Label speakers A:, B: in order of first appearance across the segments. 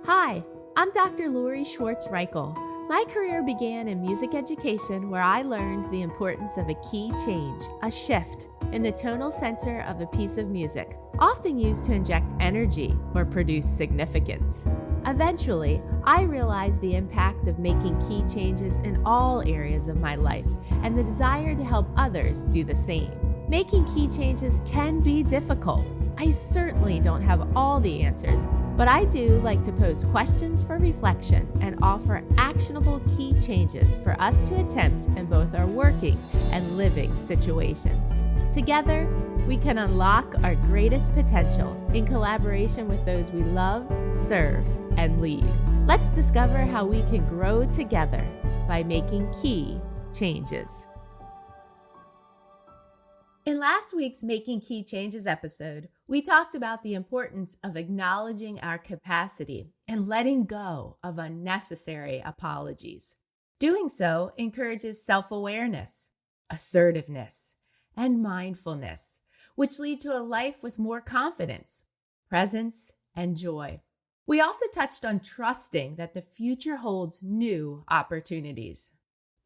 A: Hi, I'm Dr. Lori Schwartz Reichel. My career began in music education where I learned the importance of a key change, a shift, in the tonal center of a piece of music, often used to inject energy or produce significance. Eventually, I realized the impact of making key changes in all areas of my life and the desire to help others do the same. Making key changes can be difficult. I certainly don't have all the answers, but I do like to pose questions for reflection and offer actionable key changes for us to attempt in both our working and living situations. Together, we can unlock our greatest potential in collaboration with those we love, serve, and lead. Let's discover how we can grow together by making key changes. In last week's Making Key Changes episode, we talked about the importance of acknowledging our capacity and letting go of unnecessary apologies. Doing so encourages self-awareness, assertiveness, and mindfulness, which lead to a life with more confidence, presence, and joy. We also touched on trusting that the future holds new opportunities.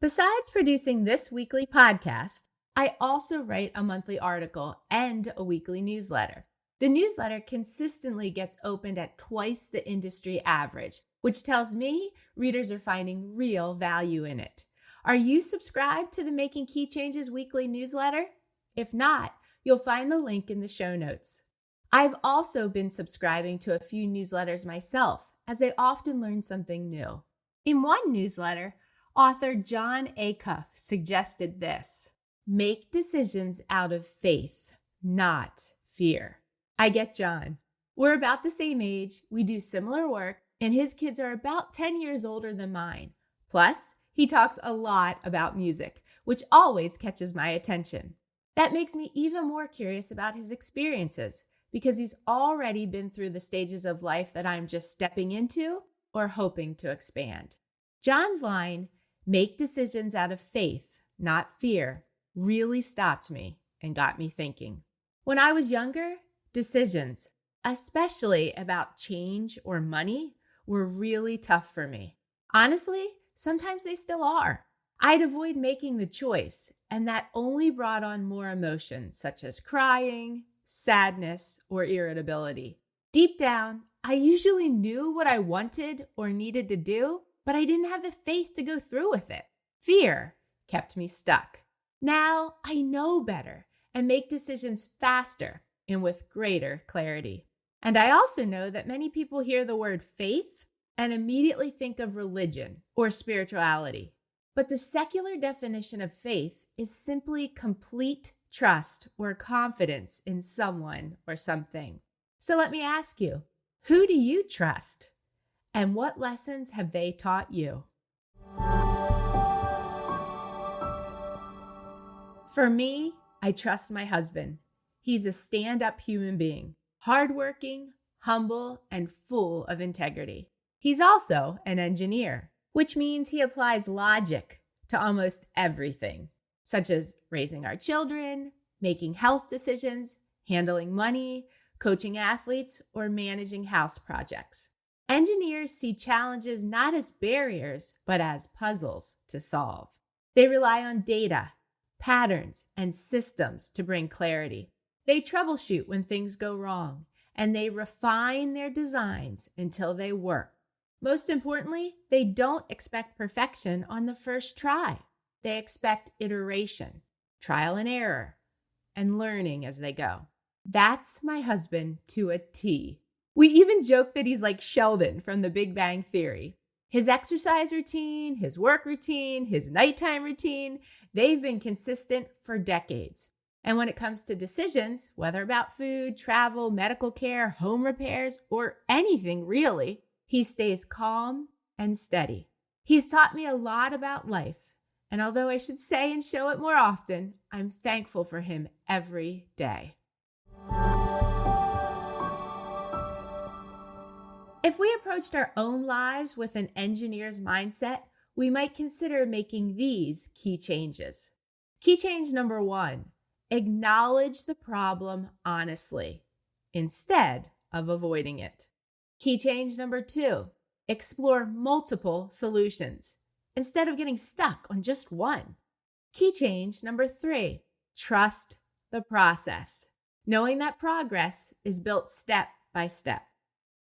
A: Besides producing this weekly podcast, I also write a monthly article and a weekly newsletter. The newsletter consistently gets opened at twice the industry average, which tells me readers are finding real value in it. Are you subscribed to the Making Key Changes weekly newsletter? If not, you'll find the link in the show notes. I've also been subscribing to a few newsletters myself, as I often learn something new. In one newsletter, author Jon Acuff suggested this: make decisions out of faith, not fear. I get Jon. We're about the same age, we do similar work, and his kids are about 10 years older than mine. Plus, he talks a lot about music, which always catches my attention. That makes me even more curious about his experiences, because he's already been through the stages of life that I'm just stepping into or hoping to expand. Jon's line, make decisions out of faith, not fear, really stopped me and got me thinking. When I was younger, decisions, especially about change or money, were really tough for me. Honestly, sometimes they still are. I'd avoid making the choice, and that only brought on more emotions such as crying, sadness, or irritability. Deep down, I usually knew what I wanted or needed to do, but I didn't have the faith to go through with it. Fear kept me stuck. Now I know better and make decisions faster and with greater clarity. And I also know that many people hear the word faith and immediately think of religion or spirituality. But the secular definition of faith is simply complete trust or confidence in someone or something. So let me ask you, who do you trust? And what lessons have they taught you? For me, I trust my husband. He's a stand-up human being, hardworking, humble, and full of integrity. He's also an engineer, which means he applies logic to almost everything, such as raising our children, making health decisions, handling money, coaching athletes, or managing house projects. Engineers see challenges not as barriers, but as puzzles to solve. They rely on data, patterns, and systems to bring clarity. They troubleshoot when things go wrong, and they refine their designs until they work. Most importantly, they don't expect perfection on the first try. They expect iteration, trial and error, and learning as they go. That's my husband to a T. We even joke that he's like Sheldon from The Big Bang Theory. His exercise routine, his work routine, his nighttime routine, they've been consistent for decades. And when it comes to decisions, whether about food, travel, medical care, home repairs, or anything really, he stays calm and steady. He's taught me a lot about life, and although I should say and show it more often, I'm thankful for him every day. If we approached our own lives with an engineer's mindset, we might consider making these key changes. Key change number 1, acknowledge the problem honestly instead of avoiding it. Key change number 2, explore multiple solutions instead of getting stuck on just one. Key change number 3, trust the process, knowing that progress is built step by step.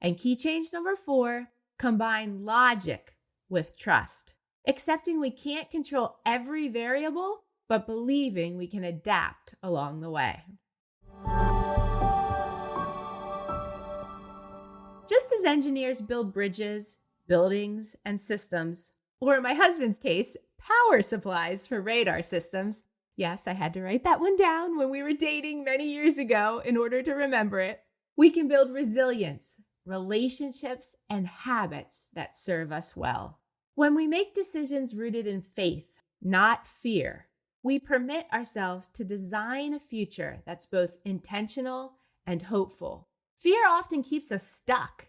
A: And key change number 4, combine logic with trust, accepting we can't control every variable, but believing we can adapt along the way. Just as engineers build bridges, buildings, and systems, or in my husband's case, power supplies for radar systems. Yes, I had to write that one down when we were dating many years ago in order to remember it. We can build resilience, relationships, and habits that serve us well. When we make decisions rooted in faith, not fear, we permit ourselves to design a future that's both intentional and hopeful. Fear often keeps us stuck,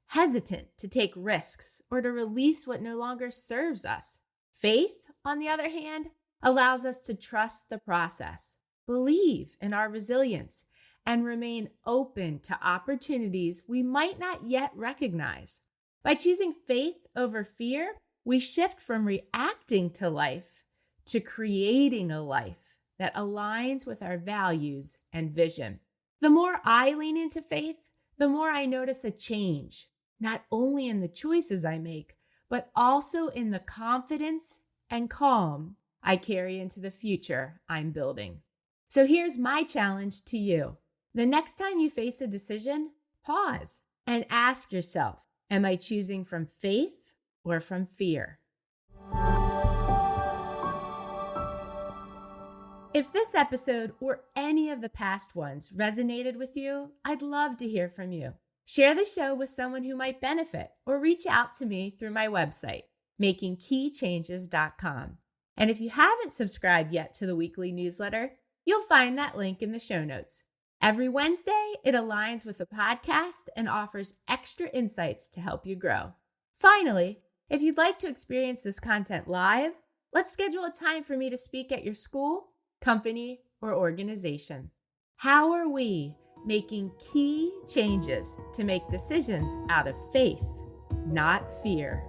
A: hesitant to take risks or to release what no longer serves us. Faith, on the other hand, allows us to trust the process, believe in our resilience, and remain open to opportunities we might not yet recognize. By choosing faith over fear, we shift from reacting to life to creating a life that aligns with our values and vision. The more I lean into faith, the more I notice a change, not only in the choices I make, but also in the confidence and calm I carry into the future I'm building. So here's my challenge to you. The next time you face a decision, pause and ask yourself, am I choosing from faith or from fear? If this episode or any of the past ones resonated with you, I'd love to hear from you. Share the show with someone who might benefit or reach out to me through my website, makingkeychanges.com. And if you haven't subscribed yet to the weekly newsletter, you'll find that link in the show notes. Every Wednesday, it aligns with the podcast and offers extra insights to help you grow. Finally, if you'd like to experience this content live, let's schedule a time for me to speak at your school, company, or organization. How are we making key changes to make decisions out of faith, not fear?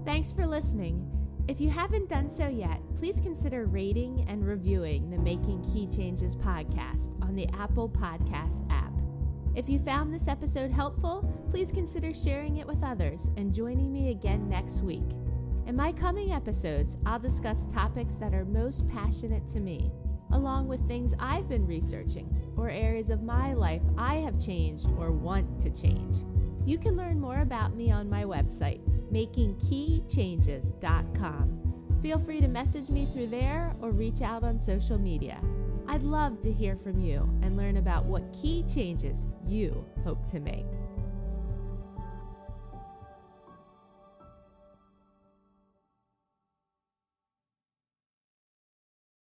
A: Thanks for listening. If you haven't done so yet, please consider rating and reviewing the Making Key Changes podcast on the Apple Podcast app. If you found this episode helpful, please consider sharing it with others and joining me again next week. In my coming episodes, I'll discuss topics that are most passionate to me, along with things I've been researching or areas of my life I have changed or want to change. You can learn more about me on my website, makingkeychanges.com. Feel free to message me through there or reach out on social media. I'd love to hear from you and learn about what key changes you hope to make.